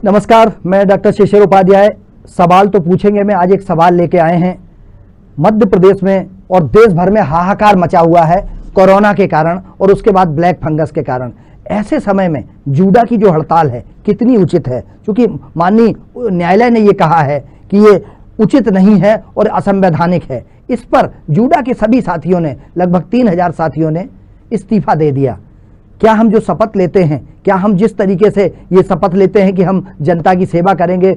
नमस्कार, मैं डॉक्टर शिशिर उपाध्याय। सवाल तो पूछेंगे मैं आज एक सवाल लेके आए हैं। मध्य प्रदेश में और देश भर में हाहाकार मचा हुआ है कोरोना के कारण और उसके बाद ब्लैक फंगस के कारण। ऐसे समय में जूडा की जो हड़ताल है कितनी उचित है, क्योंकि माननीय न्यायालय ने ये कहा है कि ये उचित नहीं है और असंवैधानिक है। इस पर जूडा के सभी साथियों ने, लगभग 3000 साथियों ने इस्तीफा दे दिया। क्या हम जो शपथ लेते हैं, क्या हम जिस तरीके से ये शपथ लेते हैं कि हम जनता की सेवा करेंगे,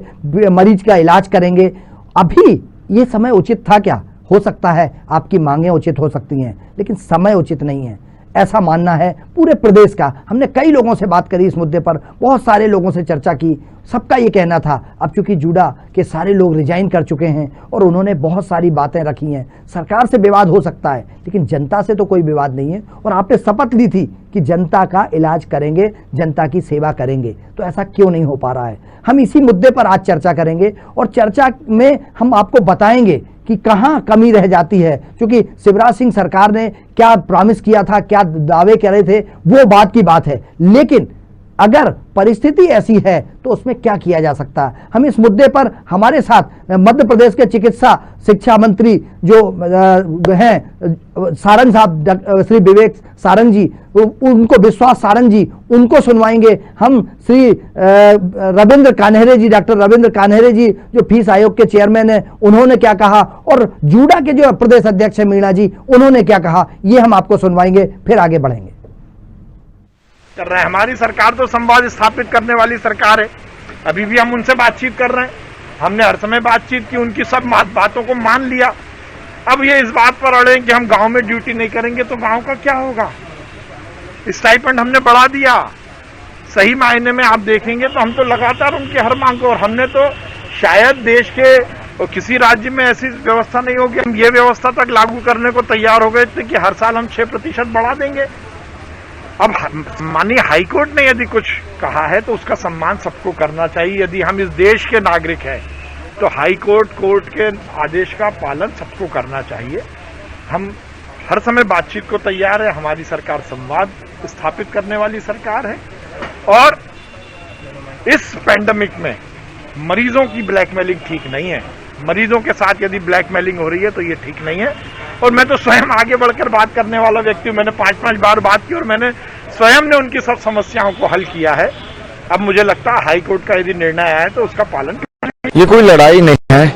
मरीज का इलाज करेंगे, अभी ये समय उचित था क्या? हो सकता है आपकी मांगें उचित हो सकती हैं, लेकिन समय उचित नहीं है, ऐसा मानना है पूरे प्रदेश का। हमने कई लोगों से बात करी इस मुद्दे पर, बहुत सारे लोगों से चर्चा की, सबका ये कहना था। अब चूंकि जूडा के सारे लोग रिजाइन कर चुके हैं और उन्होंने बहुत सारी बातें रखी हैं, सरकार से विवाद हो सकता है लेकिन जनता से तो कोई विवाद नहीं है। और आपने शपथ ली थी कि जनता का इलाज करेंगे, जनता की सेवा करेंगे, तो ऐसा क्यों नहीं हो पा रहा है? हम इसी मुद्दे पर आज चर्चा करेंगे और चर्चा में हम आपको बताएंगे कि कहां कमी रह जाती है। क्योंकि शिवराज सिंह सरकार ने क्या प्रॉमिस किया था, क्या दावे करे थे, वो बात की बात है, लेकिन अगर परिस्थिति ऐसी है तो उसमें क्या किया जा सकता है। हम इस मुद्दे पर हमारे साथ मध्य प्रदेश के चिकित्सा शिक्षा मंत्री जो हैं सारंग साहब, श्री विवेक सारंग जी, उनको विश्वास सारंग जी, उनको सुनवाएंगे हम। श्री रविंद्र कान्हेरे जी, डॉक्टर रविंद्र कान्हेरे जी जो फीस आयोग के चेयरमैन है, उन्होंने क्या कहा, और जूडा के जो प्रदेश अध्यक्ष है मीणा जी, उन्होंने क्या कहा, ये हम आपको सुनवाएंगे, फिर आगे बढ़ेंगे। कर रहे हैं। हमारी सरकार तो संवाद स्थापित करने वाली सरकार है। अभी भी हम उनसे बातचीत कर रहे हैं, हमने हर समय बातचीत की, उनकी सब बातों को मान लिया। अब ये इस बात पर अड़े कि हम गांव में ड्यूटी नहीं करेंगे तो गांव का क्या होगा। स्टाइपेंड हमने बढ़ा दिया, सही मायने में आप देखेंगे तो हम तो लगातार उनकी हर मांग को, और हमने तो शायद देश के किसी राज्य में ऐसी व्यवस्था नहीं होगी, हम ये व्यवस्था तक लागू करने को तैयार हो गए थे कि हर साल हम 6% बढ़ा देंगे। अब माननीय हाईकोर्ट ने यदि कुछ कहा है तो उसका सम्मान सबको करना चाहिए। यदि हम इस देश के नागरिक हैं तो हाईकोर्ट कोर्ट के आदेश का पालन सबको करना चाहिए। हम हर समय बातचीत को तैयार है। हमारी सरकार संवाद स्थापित करने वाली सरकार है और इस पैंडेमिक में मरीजों की ब्लैकमेलिंग ठीक नहीं है। मरीजों के साथ यदि ब्लैकमेलिंग हो रही है तो ये ठीक नहीं है। और मैं तो स्वयं आगे बढ़कर बात करने वाला व्यक्ति हूं। मैंने 5-5 बार बात की और मैंने स्वयं ने उनकी सब समस्याओं को हल किया है। अब मुझे लगता है हाईकोर्ट का यदि निर्णय आया है तो उसका पालन। ये कोई लड़ाई नहीं है,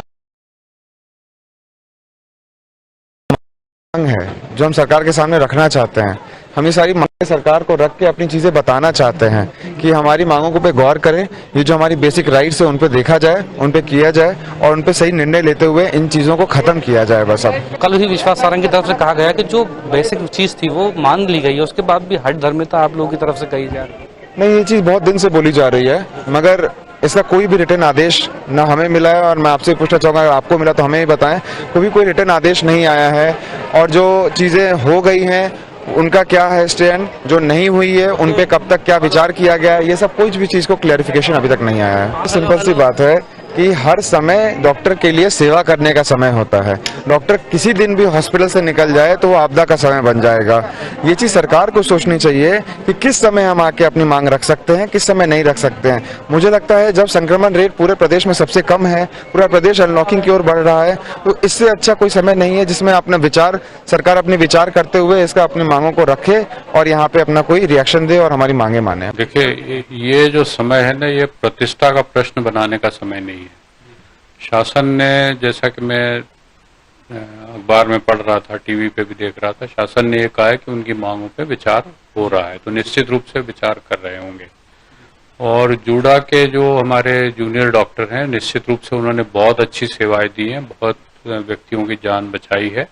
मांग है जो हम सरकार के सामने रखना चाहते हैं। हम ये सारी मांगें सरकार को रख के अपनी चीजें बताना चाहते हैं कि हमारी मांगों पे गौर करें, ये जो हमारी बेसिक राइट्स है उन पे देखा जाए, उन पे किया जाए और उन पे सही निर्णय लेते हुए इन चीजों को खत्म किया जाए। बस अब कल ही विश्वास सारंग की तरफ से कहा गया कि जो बेसिक चीज थी वो मान ली गई है, उसके बाद भी हट धर्मिता आप लोगों की तरफ से कही जा रही है। नहीं, ये चीज बहुत दिन से बोली जा रही है मगर इसका कोई भी रिटर्न आदेश ना हमें मिला है। और मैं आपसे पूछना चाहूंगा, अगर आपको मिला तो हमें ही बताएं। कोई रिटर्न आदेश नहीं आया है और जो चीजें हो गई हैं उनका क्या है स्टैंड, जो नहीं हुई है उन पे कब तक क्या विचार किया गया है, ये सब कोई भी चीज को क्लैरिफिकेशन अभी तक नहीं आया है। सिंपल सी बात है कि हर समय डॉक्टर के लिए सेवा करने का समय होता है। डॉक्टर किसी दिन भी हॉस्पिटल से निकल जाए तो वो आपदा का समय बन जाएगा। ये चीज सरकार को सोचनी चाहिए कि किस समय हम आके अपनी मांग रख सकते हैं, किस समय नहीं रख सकते हैं। मुझे लगता है जब संक्रमण रेट पूरे प्रदेश में सबसे कम है, पूरा प्रदेश अनलॉकिंग की ओर बढ़ रहा है, तो इससे अच्छा कोई समय नहीं है जिसमें अपना विचार, सरकार अपने विचार करते हुए इसका अपनी मांगों को रखे और यहाँ पे अपना कोई रिएक्शन दे और हमारी मांगे माने। देखिए, ये जो समय है ना, ये प्रतिष्ठा का प्रश्न बनाने का समय नहीं है। शासन ने, जैसा कि मैं अखबार में पढ़ रहा था, टीवी पे भी देख रहा था, शासन ने ये कहा है कि उनकी मांगों पे विचार हो रहा है, तो निश्चित रूप से विचार कर रहे होंगे। और जूडा के जो हमारे जूनियर डॉक्टर हैं, निश्चित रूप से उन्होंने बहुत अच्छी सेवाएं दी हैं, बहुत व्यक्तियों की जान बचाई है।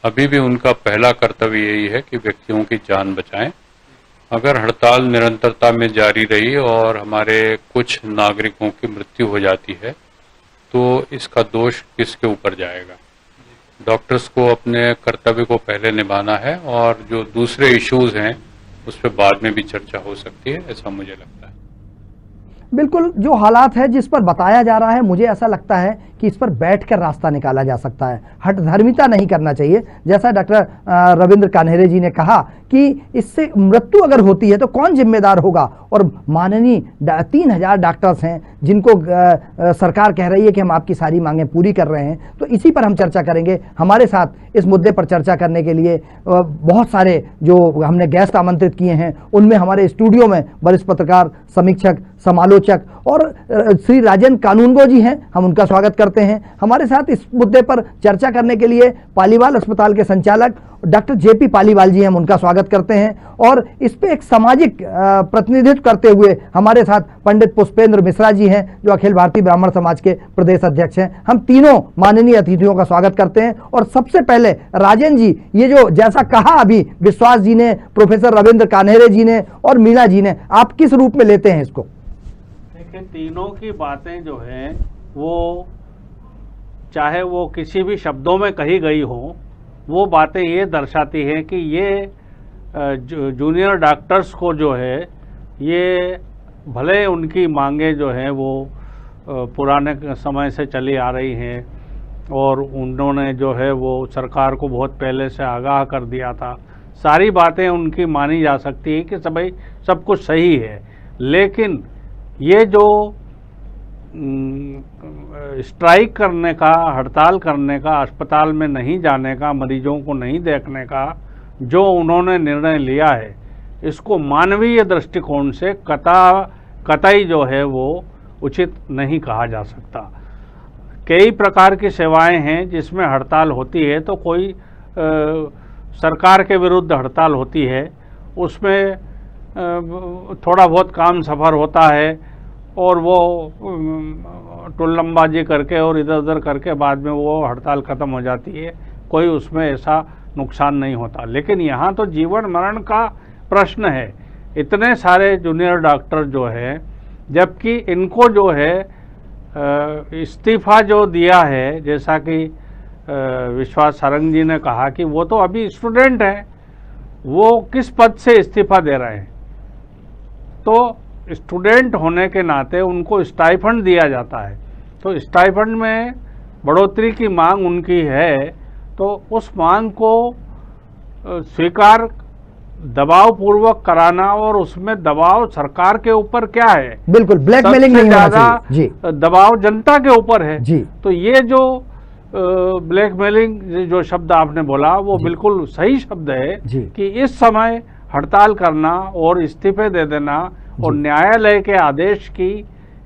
अभी भी उनका पहला कर्तव्य यही है कि व्यक्तियों की जान बचाएं। अगर हड़ताल निरंतरता में जारी रही और हमारे कुछ नागरिकों की मृत्यु हो जाती है तो इसका दोष किसके ऊपर जाएगा? डॉक्टर्स को अपने कर्तव्य को पहले निभाना है और जो दूसरे इश्यूज हैं उस पर बाद में भी चर्चा हो सकती है, ऐसा मुझे लगता है। बिल्कुल, जो हालात है जिस पर बताया जा रहा है, मुझे ऐसा लगता है कि इस पर बैठकर रास्ता निकाला जा सकता है, हठधर्मिता नहीं करना चाहिए। जैसा डॉक्टर रविंद्र कान्हेरे जी ने कहा कि इससे मृत्यु अगर होती है तो कौन जिम्मेदार होगा, और माननीय 3000 डॉक्टर्स हैं जिनको सरकार कह रही है कि हम आपकी सारी मांगें पूरी कर रहे हैं। तो इसी पर हम चर्चा करेंगे। हमारे साथ इस मुद्दे पर चर्चा करने के लिए बहुत सारे जो हमने गेस्ट आमंत्रित किए हैं, उनमें हमारे स्टूडियो में वरिष्ठ पत्रकार, समीक्षक, समालोचक और श्री राजन कानूनगो जी हैं, हम उनका स्वागत करते हैं। हमारे साथ इस मुद्दे पर चर्चा करने के लिए पालीवाल अस्पताल के संचालक डॉक्टर जेपी पालीवाल जी हैं, हम उनका स्वागत करते हैं। और इस पे एक सामाजिक प्रतिनिधित्व करते हुए हमारे साथ पंडित पुष्पेंद्र मिश्रा जी हैं, जो अखिल भारतीय ब्राह्मण समाज के प्रदेश अध्यक्ष हैं। हम तीनों माननीय अतिथियों का स्वागत करते हैं। और सबसे पहले राजन जी, ये जो जैसा कहा अभी विश्वास जी ने, प्रोफेसर रविंद्र कान्हेरे जी ने और मीणा जी ने, आप किस रूप में लेते हैं इसको? देखिए, तीनों की बातें जो हैं वो चाहे वो किसी भी शब्दों में कही गई हो, वो बातें ये दर्शाती हैं कि ये जूनियर डॉक्टर्स को जो है, ये भले उनकी मांगे जो हैं वो पुराने समय से चली आ रही हैं और उन्होंने जो है वो सरकार को बहुत पहले से आगाह कर दिया था, सारी बातें उनकी मानी जा सकती है कि सब कुछ सही है। लेकिन ये जो स्ट्राइक करने का, हड़ताल करने का, अस्पताल में नहीं जाने का, मरीजों को नहीं देखने का जो उन्होंने निर्णय लिया है, इसको मानवीय दृष्टिकोण से कतई जो है वो उचित नहीं कहा जा सकता। कई प्रकार की सेवाएं हैं जिसमें हड़ताल होती है, तो कोई सरकार के विरुद्ध हड़ताल होती है, उसमें थोड़ा बहुत काम सफ़र होता है और वो टुल्लमबाजी करके और इधर उधर करके बाद में वो हड़ताल ख़त्म हो जाती है, कोई उसमें ऐसा नुकसान नहीं होता। लेकिन यहाँ तो जीवन मरण का प्रश्न है। इतने सारे जूनियर डॉक्टर जो है, जबकि इनको जो है इस्तीफ़ा जो दिया है, जैसा कि विश्वास सारंग जी ने कहा कि वो तो अभी स्टूडेंट हैं, वो किस पद से इस्तीफ़ा दे रहे हैं? तो स्टूडेंट होने के नाते उनको स्टाइफंड दिया जाता है, तो स्टाइफंड में बढ़ोतरी की मांग उनकी है, तो उस मांग को स्वीकार दबाव पूर्वक कराना, और उसमें दबाव सरकार के ऊपर क्या है? बिल्कुल, ब्लैकमेलिंग नहीं होना चाहिए जी, दबाव जनता के ऊपर है जी। तो ये जो ब्लैकमेलिंग जो शब्द आपने बोला वो बिल्कुल सही शब्द है कि इस समय हड़ताल करना और इस्तीफे दे देना और न्यायालय के आदेश की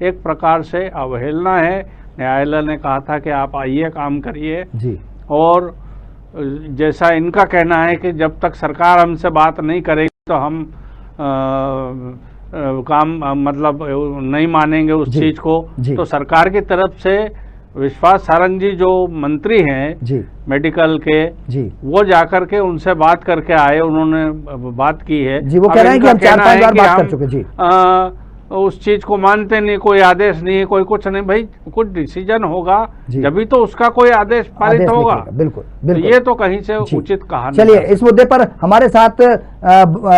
एक प्रकार से अवहेलना है। न्यायालय ने कहा था कि आप आइए, काम करिए, और जैसा इनका कहना है कि जब तक सरकार हमसे बात नहीं करेगी तो हम काम मतलब नहीं मानेंगे उस चीज को। तो सरकार की तरफ से विश्वास सारंग जी जो मंत्री हैं मेडिकल के, वो जाकर के उनसे बात करके आए, उन्होंने बात की है जी। वो कह रहे हैं कि हम 4-5 बार बात कर चुके जी। उस चीज को मानते नहीं, कोई आदेश नहीं, कोई कुछ नहीं। भाई कुछ डिसीजन होगा जब भी तो उसका कोई आदेश पारित होगा। बिल्कुल, बिल्कुल। तो ये तो कहीं से उचित कहा। चलिए, इस मुद्दे पर हमारे साथ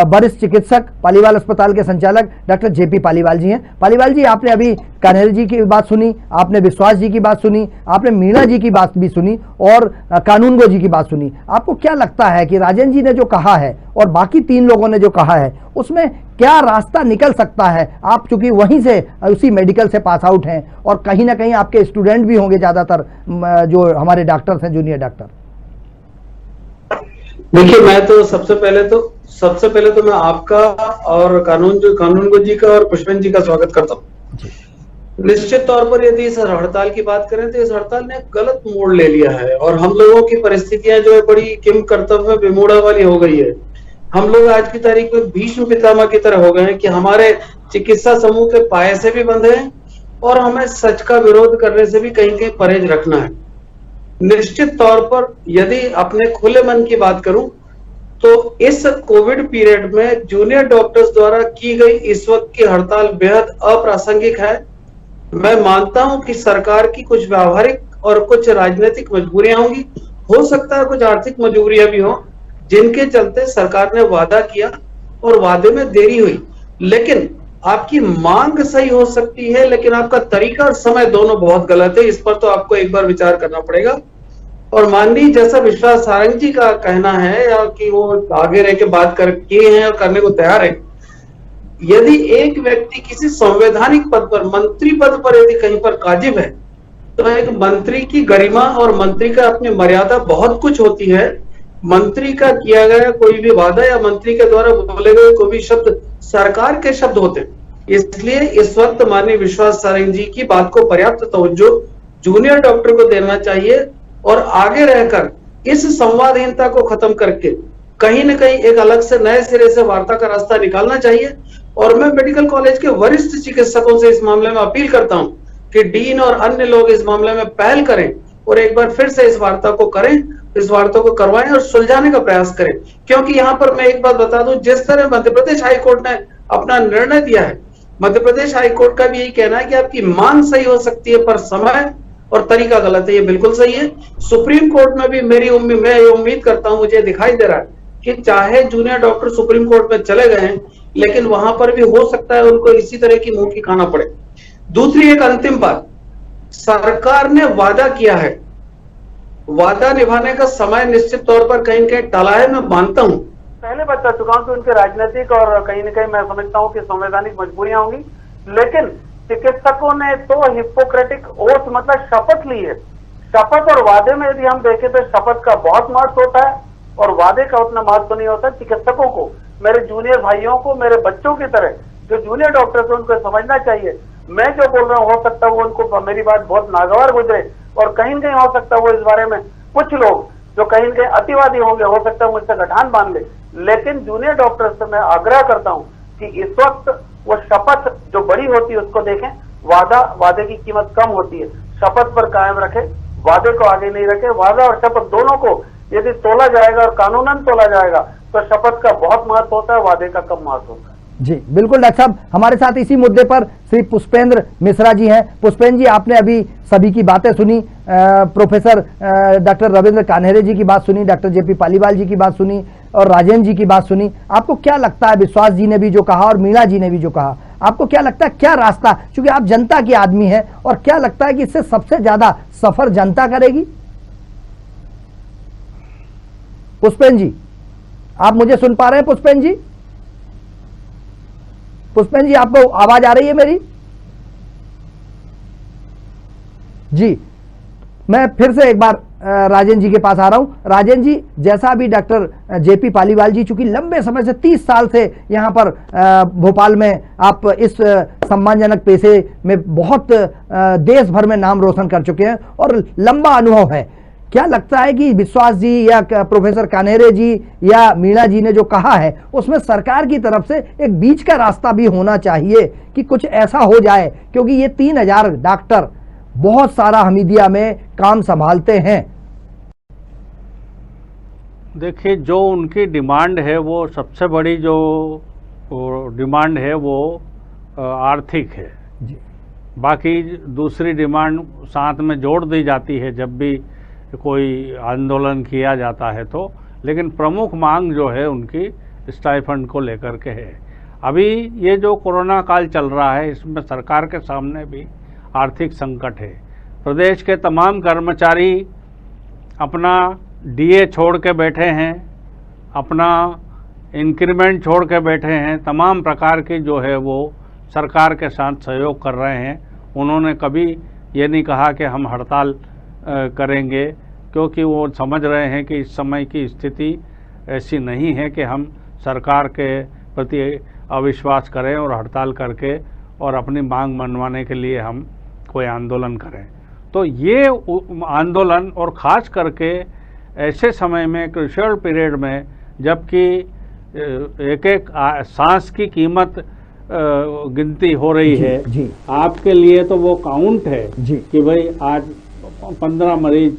वरिष्ठ चिकित्सक, पालीवाल अस्पताल के संचालक डॉक्टर जेपी पालीवाल जी हैं। पालीवाल जी, आपने अभी कान्हेरे जी की बात सुनी, आपने विश्वास जी की बात सुनी, आपने मीणा जी की बात भी सुनी और कानूनगो जी की बात सुनी। आपको क्या लगता है कि राजन जी ने जो कहा है और बाकी 3 लोगों ने जो कहा है, उसमें क्या रास्ता निकल सकता है? आप चूंकि वहीं से, उसी मेडिकल से पास आउट हैं और कहीं ना कहीं आपके स्टूडेंट भी होंगे ज्यादातर, जो हमारे डॉक्टर्स हैं, जूनियर डॉक्टर। देखिए, मैं तो सबसे पहले तो मैं आपका और कानूनगो जी का और पुष्पेंद्र जी का स्वागत करता हूँ। निश्चित तौर पर यदि इस हड़ताल की बात करें तो इस हड़ताल ने गलत मोड़ ले लिया है और हम लोगों की परिस्थितियां जो है बड़ी किम कर्तव्य विमूढ़ा वाली हो गई है। हम लोग आज की तारीख में भीष्म पितामह की तरह हो गए हैं कि हमारे चिकित्सा समूह के पाए से भी बंधे हैं और हमें सच का विरोध करने से भी कहीं कहीं परहेज रखना है। निश्चित तौर पर यदि अपने खुले मन की बात करूं तो इस कोविड पीरियड में जूनियर डॉक्टर्स द्वारा की गई इस वक्त की हड़ताल बेहद अप्रासंगिक है। मैं मानता हूं कि सरकार की कुछ व्यावहारिक और कुछ राजनीतिक मजबूरियां होंगी, हो सकता है कुछ आर्थिक मजबूरियां भी हो, जिनके चलते सरकार ने वादा किया और वादे में देरी हुई। लेकिन आपकी मांग सही हो सकती है, लेकिन आपका तरीका और समय दोनों बहुत गलत है। इस पर तो आपको एक बार विचार करना पड़ेगा। और माननीय जैसा विश्वास सारंग जी का कहना है या कि वो आगे रह के बात कर किए हैं और करने को तैयार है, यदि एक व्यक्ति किसी संवैधानिक पद पर, मंत्री पद पर यदि कहीं पर काजिब है, तो एक मंत्री की गरिमा और मंत्री का अपनी मर्यादा बहुत कुछ होती है। मंत्री का किया गया कोई भी वादा या मंत्री के द्वारा बोले गए कोई भी शब्द सरकार के शब्द होते हैं। इसलिए इस वक्त माननीय विश्वास सारंग जी की बात को पर्याप्त तवज्जो जूनियर डॉक्टर को देना चाहिए और आगे रहकर इस संवादहीनता को खत्म करके कहीं न कहीं एक अलग से नए सिरे से वार्ता का रास्ता निकालना चाहिए। और मैं मेडिकल कॉलेज के वरिष्ठ चिकित्सकों से इस मामले में अपील करता हूं कि डीन और अन्य लोग इस मामले में पहल करें और एक बार फिर से इस वार्ता को करें, इस वार्ता को करवाएं और सुलझाने का प्रयास करें। क्योंकि यहाँ पर मैं एक बात बता दूं, जिस तरह मध्य प्रदेश हाईकोर्ट ने अपना निर्णय दिया है, मध्य प्रदेश हाईकोर्ट का भी यही कहना है कि आपकी मांग सही हो सकती है पर समय और तरीका गलत है। ये बिल्कुल सही है। सुप्रीम कोर्ट में भी मैं उम्मीद करता हूं, मुझे दिखाई दे रहा है कि चाहे जूनियर डॉक्टर सुप्रीम कोर्ट में चले गए हैं, लेकिन वहां पर भी हो सकता है उनको इसी तरह की मुंह की खाना पड़े। दूसरी एक अंतिम बात, सरकार ने वादा किया है, वादा निभाने का समय निश्चित तौर पर कहीं न कहीं टाला है। मैं मानता हूं, पहले बता चुका हूं कि उनके राजनीतिक और कहीं न कहीं मैं समझता हूं कि संवैधानिक मजबूरियां होंगी, लेकिन चिकित्सकों ने तो हिपोक्रेटिक ओथ मतलब शपथ ली है। शपथ और वादे में यदि हम देखें तो शपथ का बहुत महत्व होता है और वादे का उतना महत्व नहीं होता। चिकित्सकों को, मेरे जूनियर भाइयों को, मेरे बच्चों की तरह जो जूनियर डॉक्टर्स हैं उनको समझना चाहिए। मैं जो बोल रहा हूँ हो सकता है वो उनको मेरी बात बहुत नागवार गुजरे और कहीं न कहीं हो सकता है वो इस बारे में कुछ लोग जो कहीं न कहीं अतिवादी होंगे, हो सकता है मुझसे गठान बांध ले। लेकिन जूनियर डॉक्टर्स से मैं आग्रह करता हूँ कि इस वक्त वो शपथ जो बड़ी होती है उसको देखें। वादे की कीमत कम होती है, शपथ पर कायम रखे, वादे को आगे नहीं रखे। वादा और शपथ दोनों को यदि तोला जाएगा और कानूनन तोला जाएगा तो शपथ का बहुत महत्व होता है, वादे का कम महत्व होता है। जी बिल्कुल डॉक्टर साहब, हमारे साथ इसी मुद्दे पर श्री पुष्पेंद्र मिश्रा जी हैं। पुष्पेंद्र जी, आपने अभी सभी की बातें सुनी, प्रोफेसर डॉक्टर रविंद्र कान्हेरे जी की बात सुनी, डॉक्टर जेपी पालीवाल जी की बात सुनी और राजेंद्र जी की बात सुनी। आपको क्या लगता है, विश्वास जी ने भी जो कहा और मीणा जी ने भी जो कहा, आपको क्या लगता है क्या रास्ता, क्योंकि आप जनता के आदमी हैं, और क्या लगता है कि इससे सबसे ज्यादा सफर जनता करेगी? पुष्पेंद्र जी, आप मुझे सुन पा रहे हैं? पुष्पेंद्र जी, पुष्पेंद्र जी, आपको आवाज आ रही है मेरी? जी, मैं फिर से एक बार राजेंद्र जी के पास आ रहा हूं। राजेंद्र जी, जैसा अभी डॉक्टर जेपी पालीवाल जी, चूंकि लंबे समय से 30 साल से यहां पर भोपाल में आप इस सम्मानजनक पेशे में बहुत देश भर में नाम रोशन कर चुके हैं और लंबा अनुभव है, क्या लगता है कि विश्वास जी या प्रोफेसर कान्हेरे जी या मीणा जी ने जो कहा है उसमें सरकार की तरफ से एक बीच का रास्ता भी होना चाहिए कि कुछ ऐसा हो जाए, क्योंकि ये 3000 डॉक्टर बहुत सारा हमीदिया में काम संभालते हैं? देखिए, जो उनकी डिमांड है वो सबसे बड़ी जो डिमांड है वो आर्थिक है जी। बाकी दूसरी डिमांड साथ में जोड़ दी जाती है जब भी कोई आंदोलन किया जाता है तो, लेकिन प्रमुख मांग जो है उनकी स्टाइफंड को लेकर के है। अभी ये जो कोरोना काल चल रहा है इसमें सरकार के सामने भी आर्थिक संकट है। प्रदेश के तमाम कर्मचारी अपना डीए छोड़ के बैठे हैं, अपना इंक्रीमेंट छोड़ के बैठे हैं, तमाम प्रकार की जो है वो सरकार के साथ सहयोग कर रहे हैं। उन्होंने कभी ये नहीं कहा कि हम हड़ताल करेंगे, क्योंकि वो समझ रहे हैं कि इस समय की स्थिति ऐसी नहीं है कि हम सरकार के प्रति अविश्वास करें और हड़ताल करके और अपनी मांग मनवाने के लिए हम कोई आंदोलन करें। तो ये आंदोलन, और ख़ास करके ऐसे समय में, क्रूशियल पीरियड में, जबकि एक एक सांस की कीमत गिनती हो रही जी, है जी। आपके लिए तो वो काउंट है जी। कि भाई आज 15 मरीज,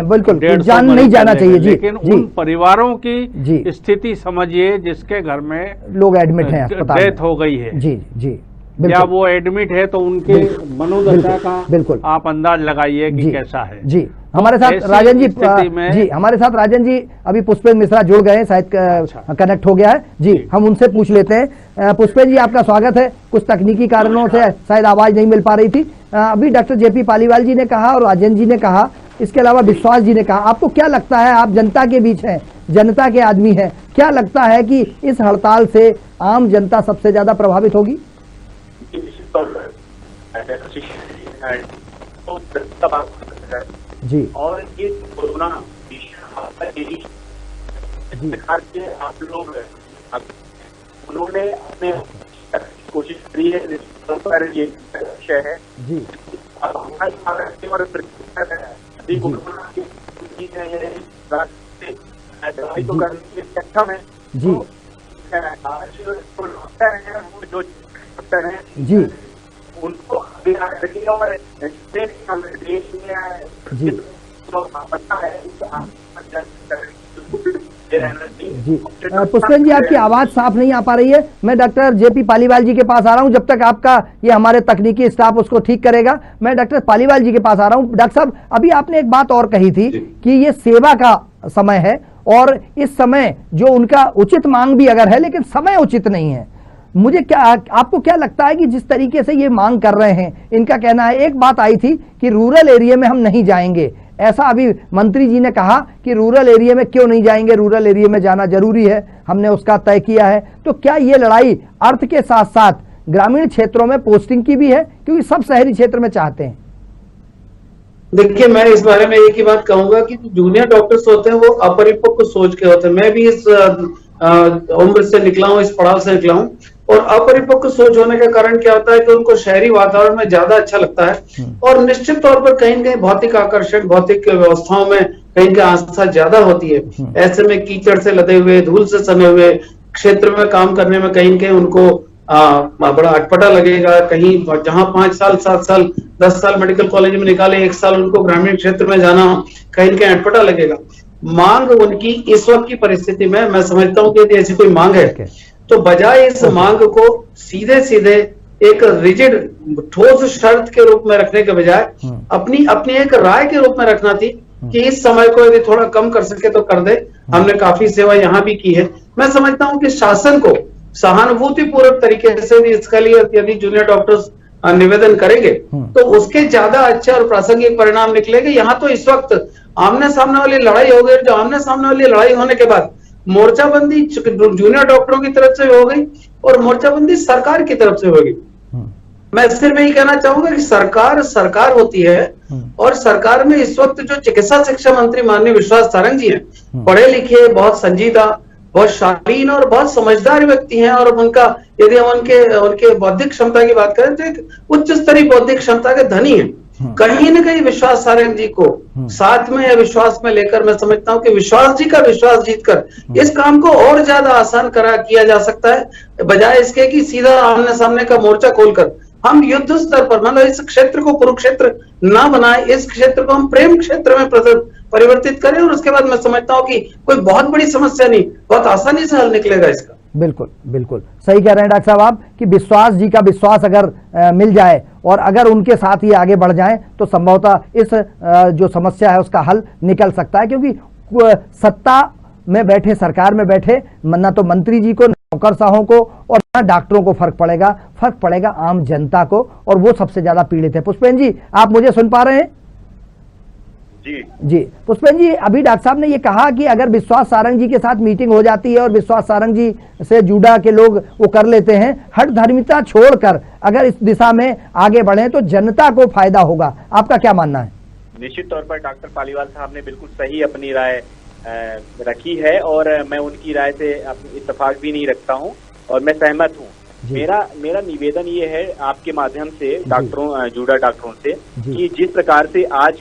बिल्कुल जान नहीं जाना चाहिए जी, लेकिन जी। उन परिवारों की जी। स्थिति समझिए जिसके घर में लोग एडमिट हैं अस्पताल में, डेथ हो गई है जी जी, या वो एडमिट है, तो उनके मनोदशा का बिल्कुल आप अंदाज लगाइए कि कैसा है। जी। हमारे साथ ऐसी राजन जी स्थिति में- जी हमारे साथ राजन जी अभी पुष्पेंद्र मिश्रा जुड़ गए हैं, शायद कनेक्ट हो गया है जी, हम उनसे पूछ लेते हैं। पुष्पेंद्र जी आपका स्वागत है। कुछ तकनीकी कारणों से शायद आवाज नहीं मिल पा रही थी। अभी डॉक्टर जेपी पालीवाल जी ने कहा और राजन जी ने कहा, इसके अलावा विश्वास जी ने कहा, आपको क्या लगता है, आप जनता के बीच हैं, जनता के आदमी हैं, क्या लगता है कि इस हड़ताल से आम जनता सबसे ज्यादा प्रभावित होगी? जी और ये कोरोना के आप लोग उन्होंने अपने कोशिश करी है, पर ये विषय है जी दवाई तो करने के सक्षम है जी आज जो डॉक्टर हैं, वो जो डॉक्टर हैं जी उनको और देश में जी पता है जी पुष्पेंद्र जी आपकी आवाज साफ नहीं आ पा रही है। मैं डॉक्टर जेपी पालीवाल जी के पास आ रहा हूं, जब तक आपका ये हमारे तकनीकी स्टाफ उसको ठीक करेगा। मैं डॉक्टर पालीवाल जी के पास आ रहा हूं। डॉक्टर साहब अभी आपने एक बात और कही थी कि ये सेवा का समय है और इस समय जो उनका उचित मांग भी अगर है, लेकिन समय उचित नहीं है। मुझे क्या, आपको क्या लगता है कि जिस तरीके से ये मांग कर रहे हैं, इनका कहना है, एक बात आई थी कि रूरल एरिया में हम नहीं जाएंगे, ऐसा अभी मंत्री जी ने कहा कि रूरल एरिया में क्यों नहीं जाएंगे, रूरल एरिया में जाना जरूरी है, हमने उसका तय किया है। तो क्या ये लड़ाई अर्थ के साथ साथ ग्रामीण क्षेत्रों में पोस्टिंग की भी है, क्योंकि सब शहरी क्षेत्र में चाहते हैं? देखिए, मैं इस बारे में एक ही बात कहूंगा कि जूनियर डॉक्टर्स होते हैं वो अपरिपक्व सोच के होते हैं। मैं भी इस उम्र से निकला हूं, इस पड़ाव से निकला हूं, और अपरिपक्व सोच होने के कारण क्या होता है कि उनको शहरी वातावरण में ज्यादा अच्छा लगता है और निश्चित तौर पर कहीं न कहीं भौतिक आकर्षण, भौतिक व्यवस्थाओं में कहीं न कहीं आस्था ज्यादा होती है। ऐसे में कीचड़ से लदे हुए, धूल से सने हुए क्षेत्र में काम करने में कहीं न कहीं उनको बड़ा अटपटा लगेगा। कहीं जहां 5 साल 7 साल 10 साल मेडिकल कॉलेज में निकाले, 1 साल उनको ग्रामीण क्षेत्र में जाना कहीं न कहीं अटपटा लगेगा। मांग उनकी इस वक्त की परिस्थिति में मैं समझता हूं कि यदि ऐसी कोई मांग है तो बजाय इस मांग को सीधे सीधे एक रिजिड ठोस शर्त के रूप में रखने के बजाय अपनी एक राय के रूप में रखना थी कि इस समय को यदि थोड़ा कम कर सके तो कर दे। हमने काफी सेवा यहाँ भी की है। मैं समझता हूँ कि शासन को सहानुभूति पूर्वक तरीके से भी इसके लिए यदि जूनियर डॉक्टर्स निवेदन करेंगे तो उसके ज्यादा अच्छे और प्रासंगिक परिणाम निकलेंगे। यहाँ तो इस वक्त आमने सामने वाली लड़ाई हो गई, जो आमने सामने वाली लड़ाई होने के बाद मोर्चाबंदी जूनियर डॉक्टरों की तरफ से हो गई और मोर्चाबंदी सरकार की तरफ से होगी। मैं सिर्फ यही कहना चाहूंगा कि सरकार होती है और सरकार में इस वक्त जो चिकित्सा शिक्षा मंत्री माननीय विश्वास सारंग जी हैं, पढ़े लिखे, बहुत संजीदा, बहुत शालीन और बहुत समझदार व्यक्ति हैं। और उनका यदि हम उनके बौद्धिक क्षमता की बात करें तो एक उच्च स्तरीय बौद्धिक क्षमता के धनी हैं। कहीं न कहीं विश्वास सारंग जी को साथ में या विश्वास में लेकर मैं समझता हूं कि विश्वास जी का विश्वास जीतकर इस काम को और ज्यादा आसान किया जा सकता है, बजाय इसके कि सीधा आमने सामने का मोर्चा खोलकर हम युद्ध स्तर पर, मतलब इस क्षेत्र को कुरुक्षेत्र ना बनाए, इस क्षेत्र को हम प्रेम क्षेत्र में परिवर्तित करें और उसके बाद मैं समझता हूं कि कोई बहुत बड़ी समस्या नहीं, बहुत आसानी से हल निकलेगा इसका। बिल्कुल बिल्कुल सही कह रहे हैं डॉक्टर साहब आप कि विश्वास जी का विश्वास अगर मिल जाए और अगर उनके साथ ये आगे बढ़ जाएं तो संभवतः इस जो समस्या है उसका हल निकल सकता है। क्योंकि सत्ता में बैठे, सरकार में बैठे, ना तो मंत्री जी को, नौकरशाहों को और ना डॉक्टरों को फर्क पड़ेगा आम जनता को, और वो सबसे ज्यादा पीड़ित है। पुष्पेंद्र जी, आप मुझे सुन पा रहे हैं? जी पुष्पेंद्र जी, अभी डॉक्टर साहब ने ये कहा कि अगर विश्वास सारंग जी के साथ मीटिंग हो जाती है और विश्वास सारंग जी से जुड़ा के लोग वो कर लेते हैं, हठ धर्मिता छोड़कर अगर इस दिशा में आगे बढ़े तो जनता को फायदा होगा। आपका क्या मानना है? निश्चित तौर पर डॉक्टर पालीवाल साहब ने बिल्कुल सही अपनी राय रखी है और मैं उनकी राय से इत्तेफाक भी नहीं रखता हूं और मैं सहमत हूं। मेरा निवेदन ये है आपके माध्यम से डॉक्टरों, जुड़ा डॉक्टरों से, कि जिस प्रकार से आज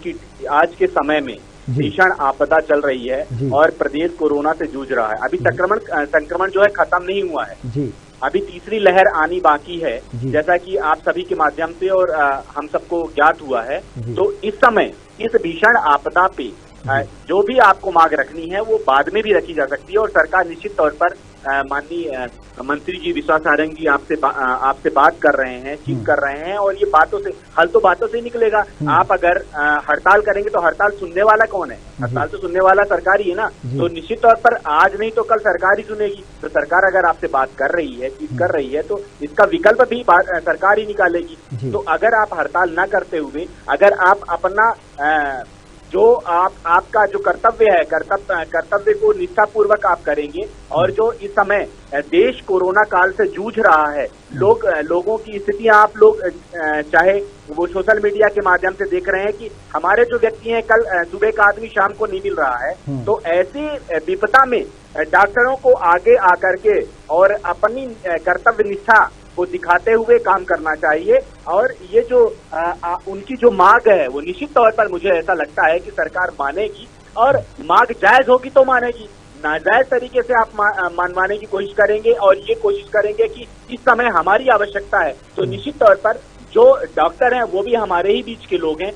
के समय में भीषण आपदा चल रही है और प्रदेश कोरोना से जूझ रहा है, अभी संक्रमण जो है खत्म नहीं हुआ है, अभी तीसरी लहर आनी बाकी है, जैसा कि आप सभी के माध्यम से और हम सबको ज्ञात हुआ है। तो इस समय इस भीषण आपदा पे जो भी आपको मांग रखनी है वो बाद में भी रखी जा सकती है और सरकार निश्चित तौर पर माननीय मंत्री जी विश्वास सारंग जी आपसे बात कर रहे हैं, चीख कर रहे हैं, और ये हल तो बातों से ही निकलेगा। आप अगर हड़ताल करेंगे तो हड़ताल सुनने वाला कौन है? हड़ताल तो सुनने वाला सरकार ही है ना। तो निश्चित तौर पर आज नहीं तो कल सरकार ही सुनेगी। तो सरकार अगर आपसे बात कर रही है, चीख कर रही है, तो इसका विकल्प भी सरकार ही निकालेगी। तो अगर आप हड़ताल न करते हुए, अगर आप अपना जो आपका जो कर्तव्य है, कर्तव्य को निष्ठापूर्वक आप करेंगे, और जो इस समय देश कोरोना काल से जूझ रहा है, लोगों की स्थितियां आप लोग चाहे वो सोशल मीडिया के माध्यम से देख रहे हैं कि हमारे जो व्यक्ति हैं, कल सुबह का आदमी शाम को नहीं मिल रहा है। तो ऐसी विपदा में डॉक्टरों को आगे आकर के और अपनी कर्तव्य निष्ठा को दिखाते हुए काम करना चाहिए। और ये जो उनकी जो मांग है वो निश्चित तौर पर मुझे ऐसा लगता है कि सरकार मानेगी, और मांग जायज होगी तो मानेगी। नाजायज तरीके से आप मनवाने की कोशिश करेंगे और ये कोशिश करेंगे कि इस समय हमारी आवश्यकता है, तो निश्चित तौर पर जो डॉक्टर हैं वो भी हमारे ही बीच के लोग हैं,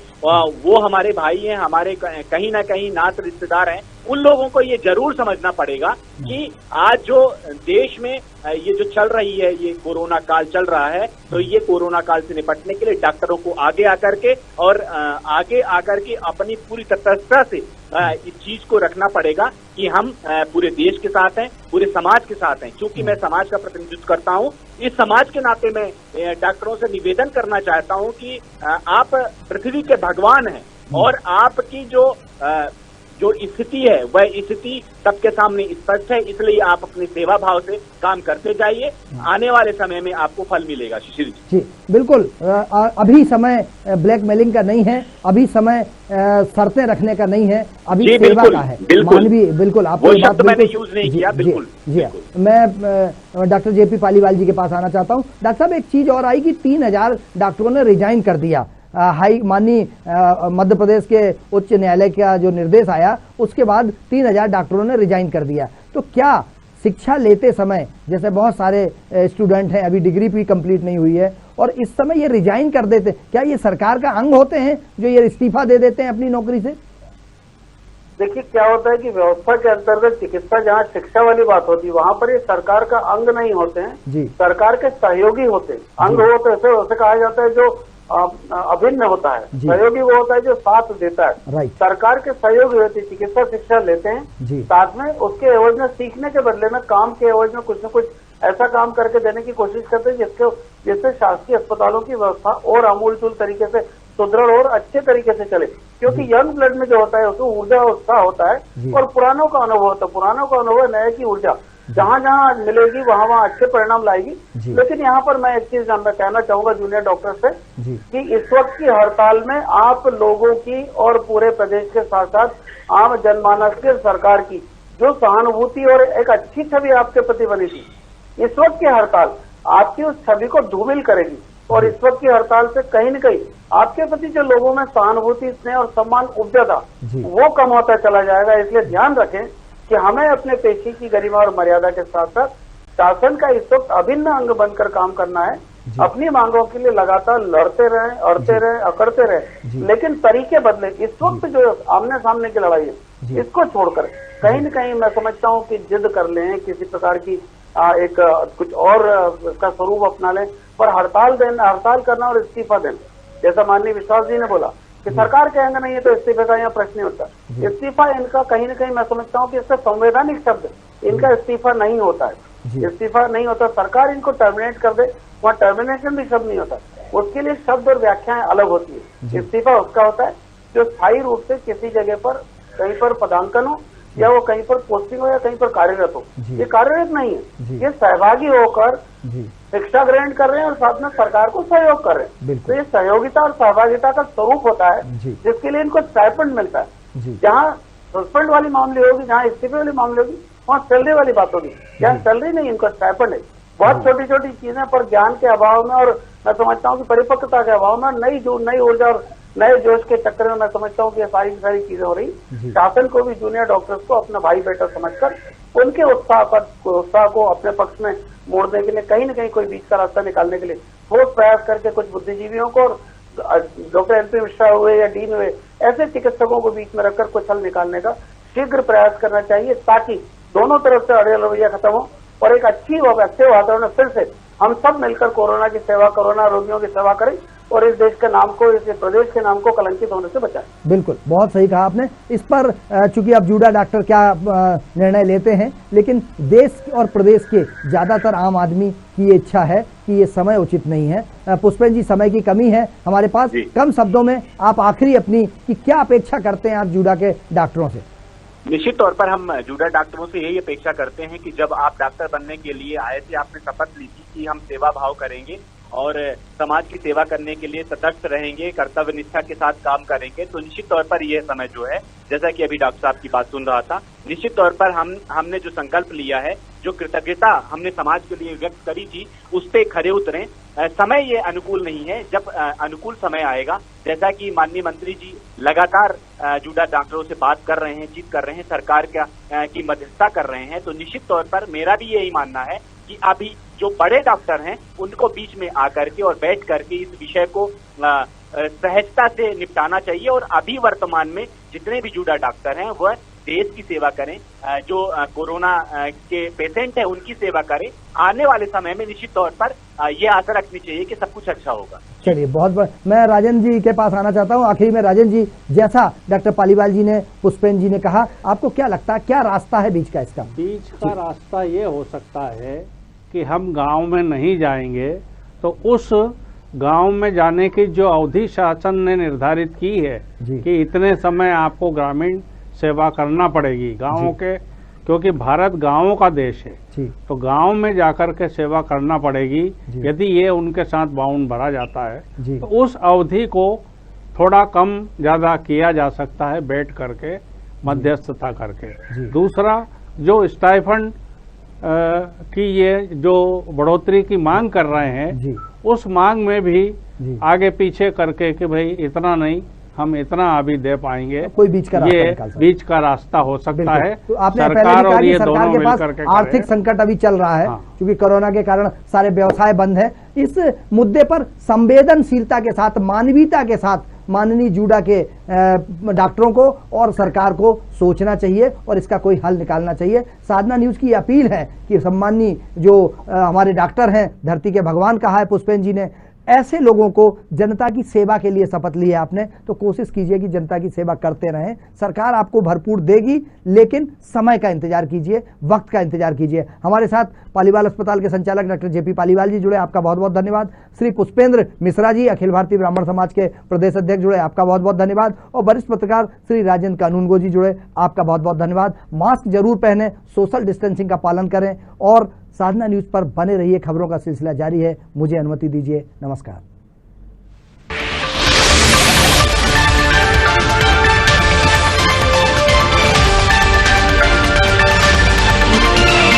वो हमारे भाई हैं, हमारे कहीं ना कहीं नात रिश्तेदार हैं। उन लोगों को ये जरूर समझना पड़ेगा कि आज जो देश में ये जो चल रही है, ये कोरोना काल चल रहा है, तो ये कोरोना काल से निपटने के लिए डॉक्टरों को आगे आकर के अपनी पूरी तत्परता से इस चीज को रखना पड़ेगा कि हम पूरे देश के साथ हैं, पूरे समाज के साथ हैं। क्योंकि मैं समाज का प्रतिनिधित्व करता हूं, इस समाज के नाते मैं डॉक्टरों से निवेदन करना चाहता हूं कि आप पृथ्वी के भगवान हैं, और आपकी जो स्थिति है वह स्थिति सबके सामने स्पष्ट है। इसलिए आप अपने सेवा भाव से काम करते जाइए, आने वाले समय में आपको फल मिलेगा। शिशिर जी बिल्कुल, अभी समय ब्लैकमेलिंग का नहीं है, अभी समय शर्तें रखने का नहीं है, अभी सेवा का है, मानवीय। बिल्कुल, आपको वो शब्द मैंने यूज नहीं किया। बिल्कुल जी। मैं डॉक्टर जेपी पालीवाल जी के पास आना चाहता हूँ। डॉक्टर साहब, एक चीज और आई कि 3000 डॉक्टरों ने रिजाइन कर दिया। माननीय मध्य प्रदेश के उच्च न्यायालय का जो निर्देश आया, उसके बाद 3000 डॉक्टरों ने रिजाइन कर दिया। तो क्या शिक्षा लेते समय, जैसे बहुत सारे स्टूडेंट हैं, अभी डिग्री भी कंप्लीट नहीं हुई है, और इस समय ये रिजाइन कर देते, क्या ये सरकार का अंग होते हैं जो ये इस्तीफा दे देते हैं अपनी नौकरी से? देखिए, क्या होता है कि व्यवस्था के अंतर्गत चिकित्सा जहाँ शिक्षा वाली बात होती है, वहाँ पर ये सरकार का अंग नहीं होते हैं जी, सरकार के सहयोगी होते हैं। अंग होते हैं उसे कहा जाता है जो अभिन्न होता है, सहयोगी वो होता है जो साथ देता है। सरकार के सहयोगी होती है, चिकित्सा शिक्षा लेते हैं, साथ में उसके एवज में, सीखने के बदले में, काम के एवज में कुछ न कुछ ऐसा काम करके देने की कोशिश करते हैं जिससे शासकीय अस्पतालों की व्यवस्था और आमूलचूल तरीके से सुदृढ़ और अच्छे तरीके से चले। क्योंकि यंग ब्लड में जो होता है उसको ऊर्जा और उत्साह होता है, और पुरानों का अनुभव होता है। पुरानों का अनुभव नए की ऊर्जा जहाँ जहाँ मिलेगी वहाँ वहाँ अच्छे परिणाम लाएगी। लेकिन यहाँ पर मैं एक चीज कहना चाहूंगा जूनियर डॉक्टर से कि इस वक्त की हड़ताल में आप लोगों की और पूरे प्रदेश के साथ साथ आम जनमानस के, सरकार की जो सहानुभूति और एक अच्छी छवि आपके प्रति बनी थी, इस वक्त की हड़ताल आपकी उस छवि को धूमिल करेगी। और इस वक्त की हड़ताल से कहीं न कहीं आपके प्रति जो लोगों में सहानुभूति, स्नेह और सम्मान उपजा था, वो कम होता चला जाएगा। इसलिए ध्यान रखें कि हमें अपने पेशे की गरिमा और मर्यादा के साथ साथ शासन का इस वक्त अभिन्न अंग बनकर काम करना है। अपनी मांगों के लिए लगातार लड़ते रहें, अड़ते रहें, अकड़ते रहें, लेकिन तरीके बदले। इस वक्त जो आमने सामने की लड़ाई है, इसको छोड़कर कहीं न कहीं मैं समझता हूँ कि जिद कर लें, किसी प्रकार की एक कुछ और का स्वरूप अपना लें, पर हड़ताल करना और इस्तीफा देना, जैसा माननीय विश्वास जी ने बोला कि सरकार के अंग नहीं है तो इस्तीफे का यहाँ प्रश्न होता है। इस्तीफा इनका कहीं न कहीं मैं समझता हूँ कि इसका संवैधानिक शब्द, इनका इस्तीफा नहीं होता है। इस्तीफा नहीं होता, सरकार इनको टर्मिनेट कर दे, वहाँ टर्मिनेशन भी शब्द नहीं होता, उसके लिए शब्द और व्याख्याएं अलग होती है। इस्तीफा उसका होता है जो स्थायी रूप से किसी जगह पर, कहीं पर पदांकन हो, या वो कहीं पर पोस्टिंग हो, या कहीं पर कार्यरत हो। ये कार्यरत नहीं है, ये सहभागी होकर शिक्षा ग्रहण कर रहे हैं और साथ में सरकार को सहयोग कर रहे हैं। तो ये सहयोगिता और सहभागिता का स्वरूप होता है, जिसके लिए इनको स्टाइपेंड मिलता है। जहाँ सस्पेंड वाली मामले होगी, जहाँ इस्तीफे वाली मामले होगी, वहाँ सैलरी वाली बात होगी। यहाँ सैलरी नहीं, इनको स्टाइपेंड है। बहुत छोटी छोटी चीजें पर ज्ञान के अभाव में, और मैं समझता हूँ कि परिपक्वता के अभाव में, नई ऊर्जा और नए जोश के चक्कर में मैं समझता हूँ कि ये सारी चीजें हो रही। शासन को भी जूनियर डॉक्टर्स को अपना भाई बेटा समझकर उनके उत्साह को अपने पक्ष में मोड़ने के लिए, कहीं न कहीं कोई बीच का रास्ता निकालने के लिए ठोस प्रयास करके कुछ बुद्धिजीवियों को, और डॉक्टर एल.पी. मिश्रा हुए या डीन हुए, ऐसे चिकित्सकों को बीच में रखकर कुछ हल निकालने का शीघ्र प्रयास करना चाहिए, ताकि दोनों तरफ से अड़ियल रवैया खत्म हो और एक अच्छे वातावरण में फिर से हम सब मिलकर कोरोना की सेवा, कोरोना रोगियों की सेवा करें और इस देश के नाम को, इस प्रदेश के नाम को कलंकित होने से बचाएं। बिल्कुल, बहुत सही कहा आपने। इस पर चूंकि अब जूडा डॉक्टर क्या निर्णय लेते हैं, लेकिन देश और प्रदेश के ज्यादातर आम आदमी की इच्छा है कि ये समय उचित नहीं है। पुष्पेंद्र जी, समय की कमी है हमारे पास, कम शब्दों में आप आखिरी अपनी कि क्या अपेक्षा करते हैं आप जूडा के डॉक्टरों से? निश्चित तौर पर हम जूडा डॉक्टरों से यही अपेक्षा करते हैं कि जब आप डॉक्टर बनने के लिए आए थे, आपने शपथ ली थी कि हम सेवा भाव करेंगे और समाज की सेवा करने के लिए तटस्थ रहेंगे, कर्तव्य निष्ठा के साथ काम करेंगे, तो निश्चित तौर पर यह समय जो है, जैसा कि अभी डॉक्टर साहब की बात सुन रहा था, निश्चित तौर पर हमने जो संकल्प लिया है, जो कृतज्ञता हमने समाज के लिए व्यक्त करी थी, उस पे खरे उतरें। समय ये अनुकूल नहीं है, जब अनुकूल समय आएगा, जैसा कि माननीय मंत्री जी लगातार जूडा डॉक्टरों से बात कर रहे हैं, जीत कर रहे हैं, सरकार की मध्यस्थता कर रहे हैं, तो निश्चित तौर पर मेरा भी यही मानना है कि अभी जो बड़े डॉक्टर हैं उनको बीच में आकर के और बैठ करके इस विषय को सहजता से निपटाना चाहिए और अभी वर्तमान में जितने भी जूडा डॉक्टर हैं वह देश की सेवा करें, जो कोरोना के पेशेंट हैं उनकी सेवा करें। आने वाले समय में निश्चित तौर पर ये आशा रखनी चाहिए कि सब कुछ अच्छा होगा। चलिए, बहुत मैं राजेंद्र जी के पास आना चाहता हूँ। आखिर में राजेंद्र जी, जैसा डॉक्टर पालीवाल जी ने, पुष्पेंद्र जी ने कहा, आपको क्या लगता है क्या रास्ता है बीच का? इसका बीच का रास्ता ये हो सकता है कि हम गांव में नहीं जाएंगे तो उस गांव में जाने की जो अवधि शासन ने निर्धारित की है कि इतने समय आपको ग्रामीण सेवा करना पड़ेगी गांवों के, क्योंकि भारत गांवों का देश है, तो गांव में जाकर के सेवा करना पड़ेगी। यदि ये उनके साथ बाउंड भरा जाता है तो उस अवधि को थोड़ा कम ज्यादा किया जा सकता है बैठ करके, मध्यस्थता करके। दूसरा, जो स्टाइफंड की ये जो बढ़ोतरी की मांग कर रहे हैं, उस मांग में भी आगे पीछे करके कि भाई इतना नहीं, हम इतना अभी दे पाएंगे, कोई बीच का रास्ता, ये बीच का रास्ता हो सकता है। तो आपने पहले भी कहा कि सरकार के पास आर्थिक संकट अभी चल रहा है, क्योंकि कोरोना के कारण सारे व्यवसाय बंद है। इस मुद्दे पर संवेदनशीलता के साथ, मानवीयता के साथ माननीय जूडा के डॉक्टरों को और सरकार को सोचना चाहिए और इसका कोई हल निकालना चाहिए। साधना न्यूज की अपील है कि सम्माननीय जो हमारे डॉक्टर हैं, धरती के भगवान कहा है पुष्पेंद्र जी ने, ऐसे लोगों को, जनता की सेवा के लिए शपथ ली है आपने, तो कोशिश कीजिए कि जनता की सेवा करते रहें। सरकार आपको भरपूर देगी, लेकिन समय का इंतजार कीजिए, वक्त का इंतजार कीजिए। हमारे साथ पालीवाल अस्पताल के संचालक डॉक्टर जेपी पालीवाल जी जुड़े, आपका बहुत बहुत धन्यवाद। श्री पुष्पेंद्र मिश्रा जी, अखिल भारतीय ब्राह्मण समाज के प्रदेश अध्यक्ष जुड़े, आपका बहुत बहुत धन्यवाद। और वरिष्ठ पत्रकार श्री राजेंद्र कानूनगो जी जुड़े, आपका बहुत बहुत धन्यवाद। मास्क जरूर पहने, सोशल डिस्टेंसिंग का पालन करें और साधना न्यूज पर बने रहिए। खबरों का सिलसिला जारी है। मुझे अनुमति दीजिए, नमस्कार।